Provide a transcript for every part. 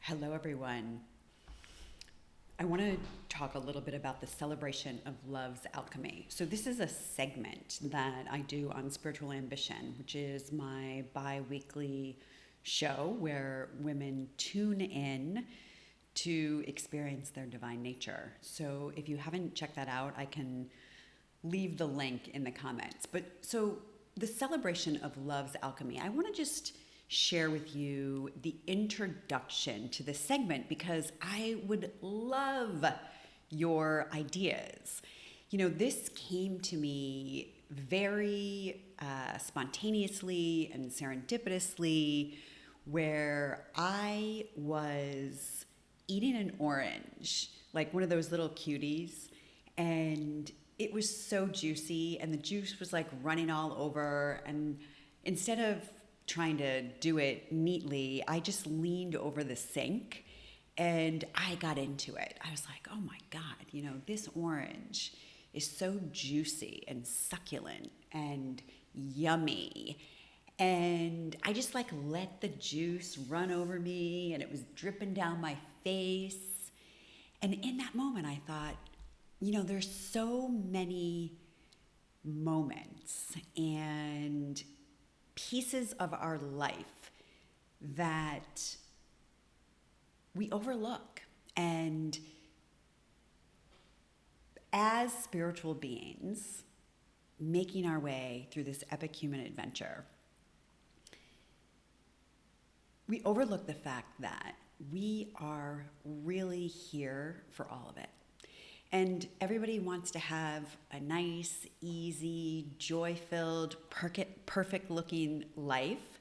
Hello, everyone. I want to talk a little bit about the celebration of love's alchemy. So, this is a segment that I do on Spiritual Ambition, which is my bi weekly show where women tune in to experience their divine nature. So, if you haven't checked that out, I can leave the link in the comments. The celebration of love's alchemy, I want to just share with you the introduction to this segment because I would love your ideas. This came to me very spontaneously and serendipitously, where I was eating an orange, like one of those little cuties, and it was so juicy, and the juice was like running all over. And instead of trying to do it neatly, I just leaned over the sink and I got into it. I was like, oh my God, this orange is so juicy and succulent and yummy. And I just like let the juice run over me, and it was dripping down my face. And in that moment, I thought, there's so many moments and pieces of our life that we overlook. And as spiritual beings making our way through this epic human adventure, we overlook the fact that we are really here for all of it. And everybody wants to have a nice, easy, joy-filled, perfect-looking life.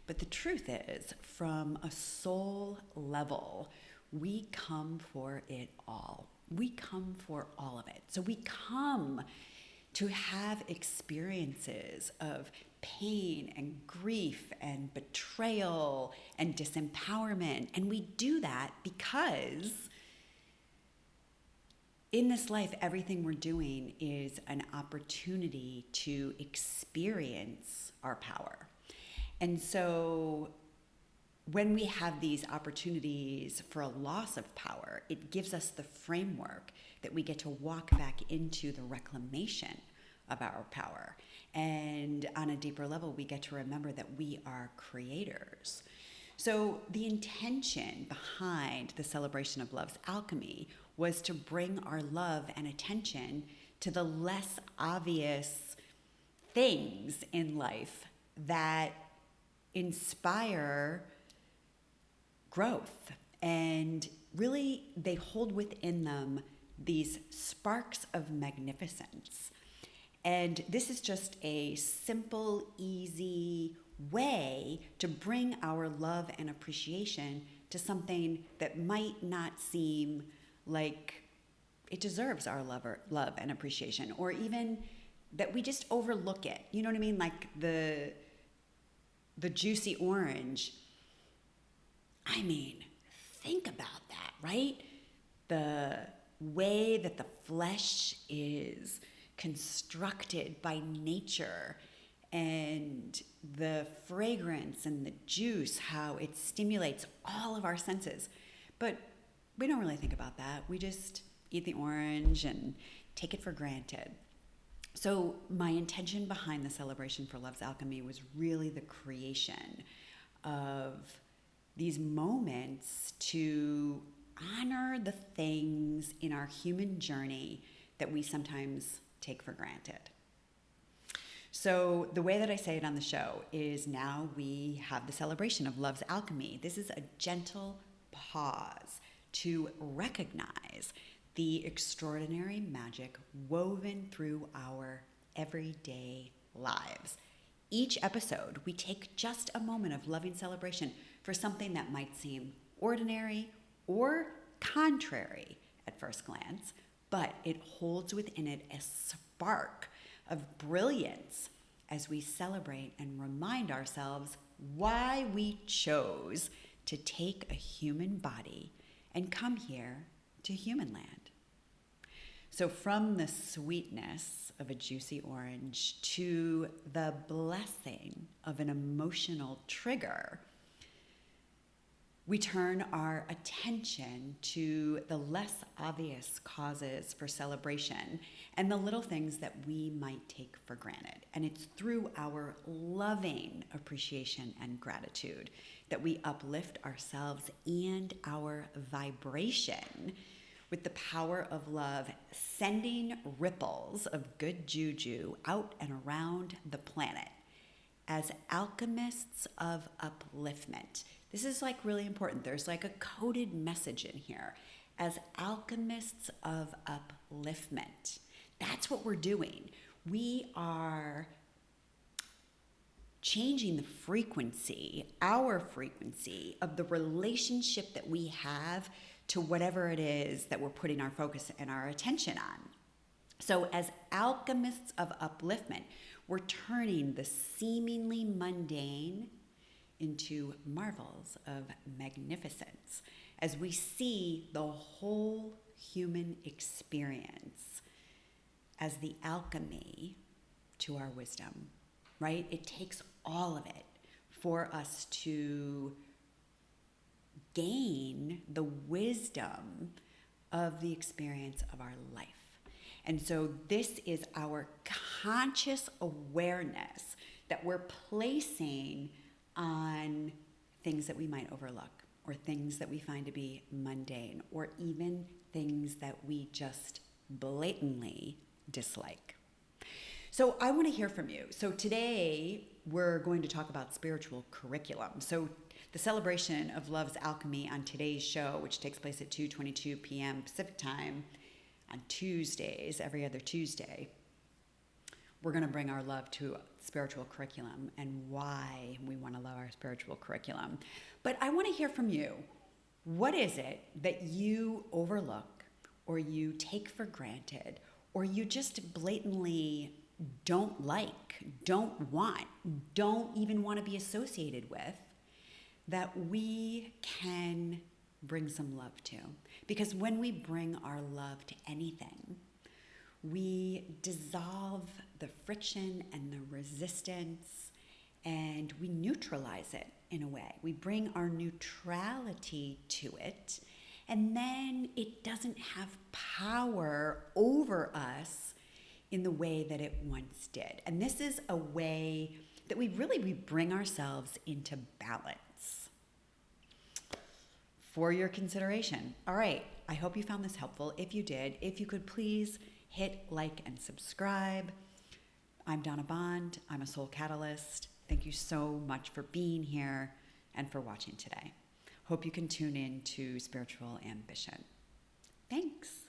But the truth is, from a soul level, we come for it all. We come for all of it. So we come to have experiences of pain and grief and betrayal and disempowerment. And we do that because in this life, everything we're doing is an opportunity to experience our power. And so when we have these opportunities for a loss of power, it gives us the framework that we get to walk back into the reclamation of our power. And on a deeper level, we get to remember that we are creators. So the intention behind the celebration of love's alchemy was to bring our love and attention to the less obvious things in life that inspire growth. And really, they hold within them these sparks of magnificence. And this is just a simple, easy way to bring our love and appreciation to something that might not seem like it deserves our love and appreciation, or even that we just overlook it. You know what I mean? Like the juicy orange. I mean, think about that, right? The way that the flesh is constructed by nature, and the fragrance and the juice, how it stimulates all of our senses. But we don't really think about that. We just eat the orange and take it for granted. So my intention behind the celebration for love's alchemy was really the creation of these moments to honor the things in our human journey that we sometimes take for granted. So the way that I say it on the show is, now we have the celebration of love's alchemy. This is a gentle pause to recognize the extraordinary magic woven through our everyday lives. Each episode, we take just a moment of loving celebration for something that might seem ordinary or contrary at first glance, but it holds within it a spark of brilliance as we celebrate and remind ourselves why we chose to take a human body and come here to human land. So from the sweetness of a juicy orange to the blessing of an emotional trigger, We turn our attention to the less obvious causes for celebration and the little things that we might take for granted. And it's through our loving appreciation and gratitude that we uplift ourselves and our vibration with the power of love, sending ripples of good juju out and around the planet. As alchemists of upliftment. This is like really important. There's like a coded message in here. As alchemists of upliftment. That's what we're doing. We are changing the frequency, our frequency of the relationship that we have to whatever it is that we're putting our focus and our attention on. So as alchemists of upliftment, we're turning the seemingly mundane into marvels of magnificence as we see the whole human experience as the alchemy to our wisdom, right? It takes all of it for us to gain the wisdom of the experience of our life. And so this is our conscious awareness that we're placing on things that we might overlook, or things that we find to be mundane, or even things that we just blatantly dislike. So I want to hear from you. So today we're going to talk about spiritual curriculum. So the celebration of Love's Alchemy on today's show, which takes place at 2:22 p.m. Pacific time, on Tuesdays, every other Tuesday, we're going to bring our love to spiritual curriculum and why we want to love our spiritual curriculum. But I want to hear from you. What is it that you overlook, or you take for granted, or you just blatantly don't like, don't want, don't even want to be associated with, that we can bring some love to? Because when we bring our love to anything, we dissolve the friction and the resistance, and we neutralize it in a way. We bring our neutrality to it, and then it doesn't have power over us in the way that it once did. And this is a way that we bring ourselves into balance. For your consideration. All right, I hope you found this helpful. If you did, if you could please hit like and subscribe. I'm Donna Bond. I'm a soul catalyst. Thank you so much for being here and for watching today. Hope you can tune in to Spiritual Ambition. Thanks.